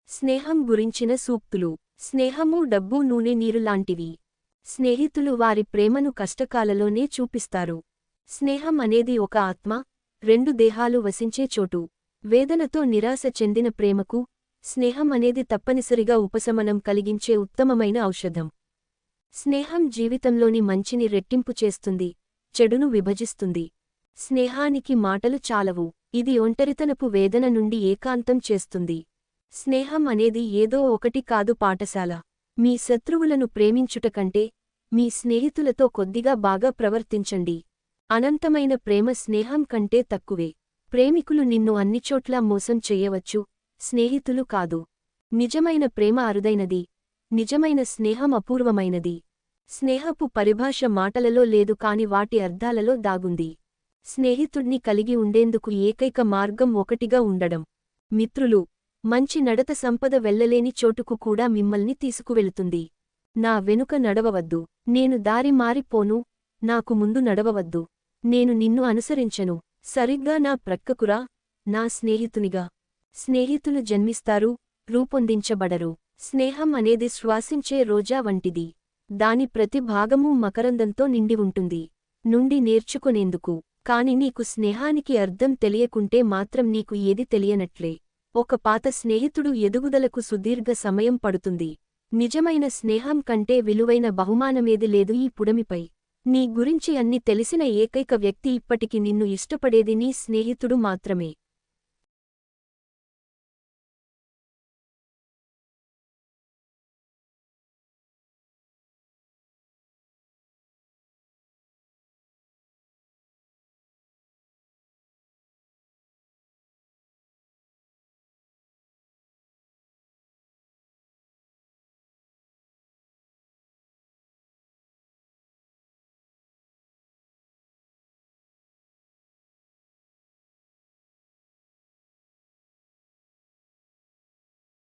స్నేహం గురించిన సూక్తులు. స్నేహము డబ్బు నూనె నీరు లాంటివి. స్నేహితులు వారి ప్రేమను కష్టకాలలోనే చూపిస్తారు. స్నేహం అనేది ఒక ఆత్మ, రెండు దేహాలు వసించే చోటు. వేదనతో నిరాశ చెందిన ప్రేమకు స్నేహం అనేది తప్పనిసరిగా ఉపశమనం కలిగించే ఉత్తమమైన ఔషధం. స్నేహం జీవితంలోని మంచిని రెట్టింపు చేస్తుంది, చెడును విభజిస్తుంది. స్నేహానికి మాటలు చాలవు. ఇది ఒంటరితనపు వేదన నుండి ఏకాంతం చేస్తుంది. స్నేహం అనేది ఏదో ఒకటి కాదు పాఠశాల. మీ శత్రువులను ప్రేమించుట కంటే మీ స్నేహితులతో కొద్దిగా బాగా ప్రవర్తించండి. అనంతమైన ప్రేమ స్నేహం కంటే తక్కువే. ప్రేమికులు నిన్ను అన్నిచోట్లా మోసం చెయ్యవచ్చు, స్నేహితులు కాదు. నిజమైన ప్రేమ అరుదైనది. నిజమైన స్నేహం అపూర్వమైనది. స్నేహపు పరిభాష మాటలలో లేదు కాని వాటి అర్థాలలో దాగుంది. స్నేహితుడ్ని కలిగి ఉండేందుకు ఏకైక మార్గం ఒకటిగా ఉండడం. మిత్రులు, మంచి నడత సంపద వెళ్ళలేని చోటుకు కూడా మిమ్మల్ని తీసుకువెళుతుంది. నా వెనుక నడవవద్దు, నేను దారి మారిపోను, నాకు ముందు నడవవద్దు, నేను నిన్ను అనుసరించను, సరిగ్గా నా ప్రక్కకురా, నా స్నేహితునిగా. స్నేహితులు జన్మిస్తారు, రూపొందించబడరు. స్నేహం అనేది శ్వాసించే రోజా వంటిది. దాని ప్రతి భాగమూ మకరందంతో నిండి ఉంటుంది. నుండి నేర్చుకొనేందుకు. కాని నీకు స్నేహానికి అర్థం తెలియకుంటే మాత్రం నీకు ఏది తెలియనట్లే. ఒక పాత స్నేహితుడు ఎదుగుదలకు సుదీర్ఘ సమయం పడుతుంది. నిజమైన స్నేహం కంటే విలువైన బహుమానమేది లేదు ఈ పుడమిపై. నీ గురించి అన్ని తెలిసిన ఏకైక వ్యక్తి ఇప్పటికి నిన్ను ఇష్టపడేది నీ స్నేహితుడు మాత్రమే.